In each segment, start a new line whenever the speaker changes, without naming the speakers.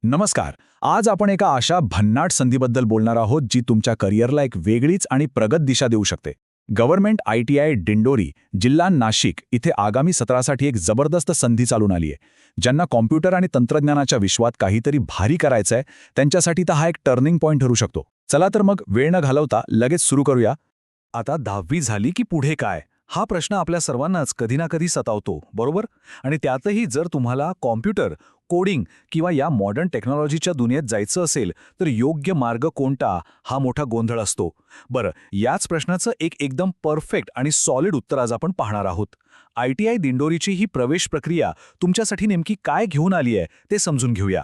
नमस्कार. आज आपण एका अशा भन्नाट संधीबद्दल बोलणार आहोत जी तुमच्या करिअरला एक वेगळीच आणि प्रगत दिशा देऊ शकते. गव्हर्नमेंट ITI दिंडोरी, जिल्हा नाशिक इथे आगामी सत्रासाठी एक जबरदस्त संधी चालून आली आहे. ज्यांना कॉम्प्युटर आणि तंत्रज्ञानाच्या विश्वात काहीतरी भारी करायचंय, त्यांच्यासाठी तर हा एक टर्निंग पॉइंट ठरू शकतो. चला तर मग वेळ न घालवता लगेच सुरू करूया. आता 10वी झाली की पुढे काय, हा प्रश्न आपल्या सर्वांनाच कधी ना कधी सतावतो, बरोबर? आणि त्यातही जर तुम्हाला कॉम्प्युटर, कोडिंग किंवा या मॉडर्न टेक्नॉलॉजीच्या दुनियेत जायचं असेल तर योग्य मार्ग कोणता, हा मोठा गोंधळ असतो. बरं, याच प्रश्नाचं एक एकदम परफेक्ट आणि सॉलिड उत्तर आज आपण पाहणार आहोत. ITI दिंडोरीची ही प्रवेश प्रक्रिया तुमच्यासाठी नेमकी काय घेऊन आली आहे ते समजून घेऊया.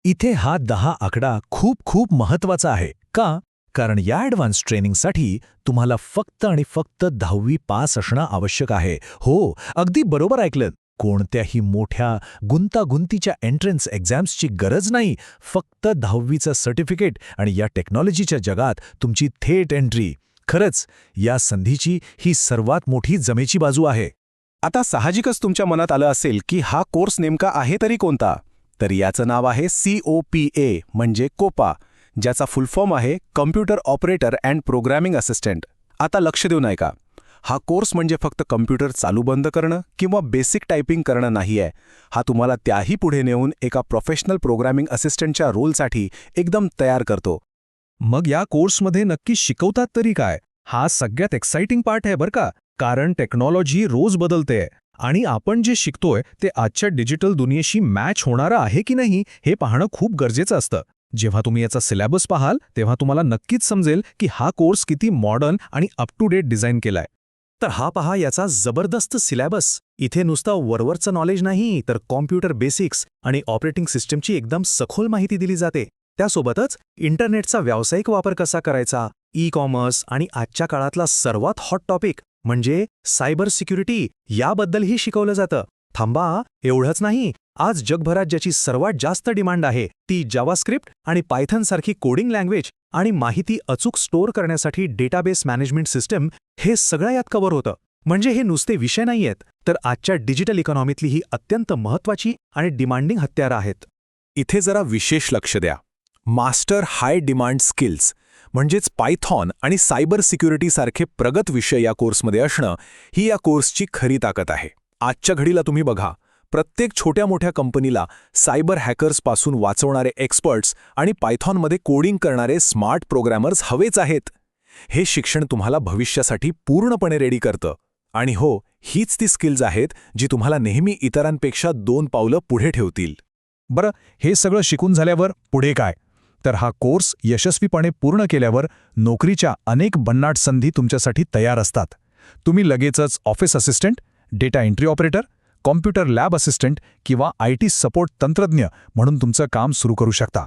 इथे हा 10 आकडा खूप खूप महत्वाचा आहे. का? कारण या ॲडव्हान्स ट्रेनिंगसाठी तुम्हाला फक्त आणि फक्त 10वी पास असणं आवश्यक आहे. हो, अगदी बरोबर ऐकलं. कोणत्याही मोठ्या गुंतागुंतीच्या एंट्रन्स एक्झाम्सची गरज नाही. फक्त 10वीचं सर्टिफिकेट आणि या टेक्नॉलॉजीच्या जगात तुमची थेट एंट्री. खरंच या संधीची ही सर्वात मोठी जमेची बाजू आहे.
आता साहजिकच तुमच्या मनात आलं असेल की हा कोर्स नेमका आहे तरी कोणता. तर याचं नाव आहे COPA म्हणजे कोपा, ज्याचा फुल फॉर्म आहे computer operator and programming assistant. आता लक्ष देऊन ऐका, हा कोर्स म्हणजे फक्त कम्प्युटर चालू बंद करणं किंवा बेसिक टायपिंग करणं नाही आहे. हा तुम्हाला त्याही पुढे नेऊन एका प्रोफेशनल प्रोग्रॅमिंग असिस्टंटच्या रोलसाठी एकदम तयार करतो.
मग या कोर्समध्ये नक्की शिकवतात तरी काय? हा सगळ्यात एक्साइटिंग पार्ट आहे बरं का. कारण टेक्नॉलॉजी रोज बदलते आणि आपण जे शिकतोय ते आजच्या डिजिटल दुनियेशी मॅच होणारं आहे की नाही हे पाहणं खूप गरजेचं असतं. जेव्हा तुम्ही याचा सिलेबस पाहाल तेव्हा तुम्हाला नक्कीच समजेल की हा कोर्स किती मॉडर्न आणि अप टू डेट डिझाईन केलाय.
तर हा पहा याचा जबरदस्त सिलेबस. इथे नुसतं वरवरचं नॉलेज नाही, तर कॉम्प्युटर बेसिक्स आणि ऑपरेटिंग सिस्टमची एकदम सखोल माहिती दिली जाते. त्यासोबतच इंटरनेटचा व्यावसायिक वापर कसा करायचा, ई-कॉमर्स आणि आजच्या काळातला सर्वात हॉट टॉपिक म्हणजे सायबर सिक्युरिटी याबद्दलही शिकवलं जातं. थांबा, एवढंच नाही. आज जगभरात ज्याची सर्वात जास्त डिमांड आहे ती जावास्क्रिप्ट आणि पायथन सारखी कोडिंग लँग्वेज आणि माहिती अचूक स्टोअर करण्यासाठी डेटाबेस मॅनेजमेंट सिस्टम, हे सगळं यात कव्हर होतं. म्हणजे हे नुसते विषय नाहीयेत, तर आजच्या डिजिटल इकॉनॉमीतली ही अत्यंत महत्त्वाची आणि डिमांडिंग हत्यारं आहेत. इथे जरा विशेष लक्ष द्या. मास्टर हाय डिमांड स्किल्स म्हणजेच पायथॉन आणि सायबर सिक्युरिटीसारखे प्रगत विषय या कोर्समध्ये असणं ही या कोर्सची खरी ताकद आहे. आजच्या घडीला तुम्ही बघा, प्रत्येक छोट्या मोठ्या कंपनीला सायबर हॅकर्सपासून वाचवणारे एक्सपर्ट्स आणि पायथॉनमध्ये कोडिंग करणारे स्मार्ट प्रोग्रॅमर्स हवेच आहेत. हे शिक्षण तुम्हाला भविष्यासाठी पूर्णपणे रेडी करतं. आणि हो, हीच ती स्किल्स आहेत जी तुम्हाला नेहमी इतरांपेक्षा 2 पावलं पुढे ठेवतील.
बरं, हे सगळं शिकून झाल्यावर पुढे काय? तर हा कोर्स यशस्वीपणे पूर्ण केल्यावर नोकरीच्या अनेक भन्नाट संधी तुमच्यासाठी तयार असतात. तुम्ही लगेचच office assistant, data entry operator, computer lab assistant किंवा IT सपोर्ट तंत्रज्ञ म्हणून तुमचं काम सुरू करू शकता.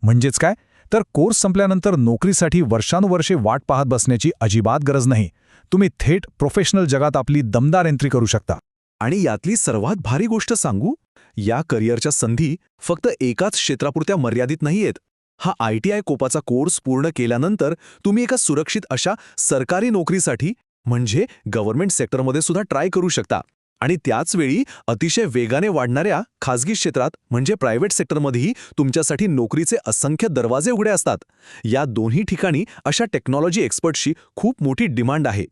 म्हणजेच काय? तर कोर्स संपल्यानंतर नोकरीसाठी वर्षानुवर्षे वाट पाहत बसण्याची अजिबात गरज नाही. तुम्ही थेट प्रोफेशनल जगात आपली दमदार एंट्री करू शकता.
आणि यातली सर्वात भारी गोष्ट सांगू, या करिअरच्या संधी फक्त एकाच क्षेत्रापुरत्या मर्यादित नाहीयेत. हा ITI कोपाचा कोर्स पूर्ण केल्यानंतर तुम्ही एका सुरक्षित अशा सरकारी नोकरीसाठी म्हणजे गव्हर्नमेंट सेक्टरमध्ये सुद्धा ट्राय करू शकता. आणि त्याचवेळी अतिशय वेगाने वाढणाऱ्या खाजगी क्षेत्रात म्हणजे प्रायव्हेट सेक्टरमध्येही तुमच्यासाठी नोकरीचे असंख्य दरवाजे उघडे असतात. या दोन्ही ठिकाणी अशा टेक्नॉलॉजी एक्सपर्टची खूप मोठी डिमांड आहे.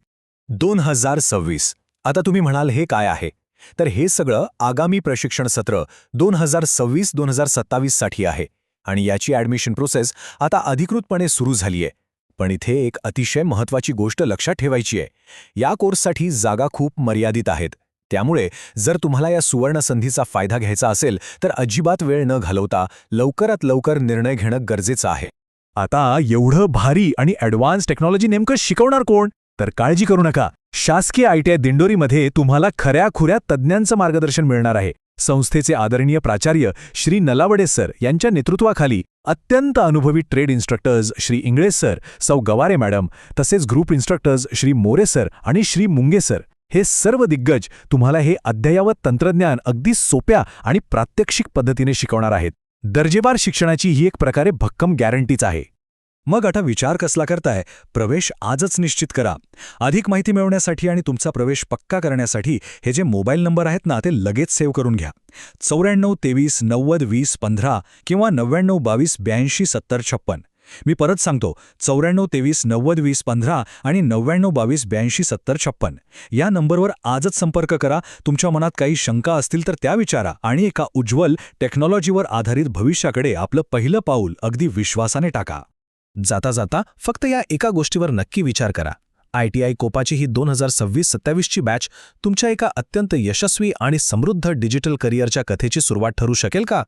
2026. आता तुम्ही म्हणाल हे काय आहे? तर हे सगळं आगामी प्रशिक्षण सत्र 2026-2027 साठी आहे आणि याची ॲडमिशन प्रोसेस आता अधिकृतपणे सुरू झाली आहे. पण इथे एक अतिशय महत्त्वाची गोष्ट लक्षात ठेवायची आहे. या कोर्ससाठी जागा खूप मर्यादित आहेत. त्यामुळे जर तुम्हाला या सुवर्ण संधीचा फायदा घ्यायचा असेल तर अजिबात वेळ न घालवता लवकरात लवकर निर्णय घेणं गरजेचं आहे. आता एवढं भारी आणि ॲडव्हान्स टेक्नॉलॉजी नेमकं शिकवणार कोण? तर काळजी करू नका. शासकीय ITI दिंडोरीमध्ये तुम्हाला खऱ्या-खुऱ्या तज्ज्ञांचं मार्गदर्शन मिळणार आहे. संस्थेचे आदरणीय प्राचार्य श्री नलावडे सर यांच्या नेतृत्वाखाली अत्यंत अनुभवी ट्रेड इन्स्ट्रक्टर्स श्री इंगळे सर, सौ गवारे मॅडम, तसेच ग्रुप इन्स्ट्रक्टर्स श्री मोरे सर आणि श्री मुंगे सर, हे सर्व दिग्गज तुम्हाला हे अद्ययावत तंत्रज्ञान अगदी सोप्या आणि प्रात्यक्षिक पद्धतीने शिकवणार आहेत. दर्जेदार शिक्षणाची ही एक प्रकारे भक्कम गॅरंटीच आहे. मग आता विचार कसला करताय? प्रवेश आजच निश्चित करा. अधिक माहिती मिळवण्यासाठी आणि तुमचा प्रवेश पक्का करण्यासाठी हे जे मोबाईल नंबर आहेत ना, ते लगेच सेव्ह करून घ्या. 94 23 90 20 15 किंवा 99 22 82 70 56. मी परत सांगतो, 94 23 90 20 15 आणि 99 22 82 70 56. या नंबरवर आजच संपर्क करा. तुमच्या मनात काही शंका असतील तर त्या विचारा आणि एका उज्ज्वल टेक्नॉलॉजीवर आधारित भविष्याकडे आपलं पहिलं पाऊल अगदी विश्वासाने टाका.
जाता जाता फक्त या एका गोष्टीवर नक्की विचार करा. ITI कोपाची ही 2026-27ची बॅच तुमच्या एका अत्यंत यशस्वी आणि समृद्ध डिजिटल करिअरच्या कथेची सुरुवात ठरू शकेल का?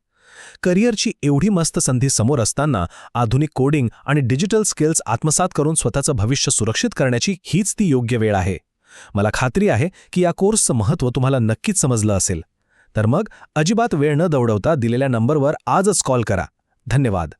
करिअरची एवढी मस्त संधी समोर असताना आधुनिक कोडिंग आणि डिजिटल स्किल्स आत्मसात करून स्वतःचं भविष्य सुरक्षित करण्याची हीच ती योग्य वेळ आहे. मला खात्री आहे की या कोर्सचं महत्त्व तुम्हाला नक्कीच समजलं असेल. तर मग अजिबात वेळ न दवडवता दिलेल्या नंबरवर आजच कॉल करा. धन्यवाद.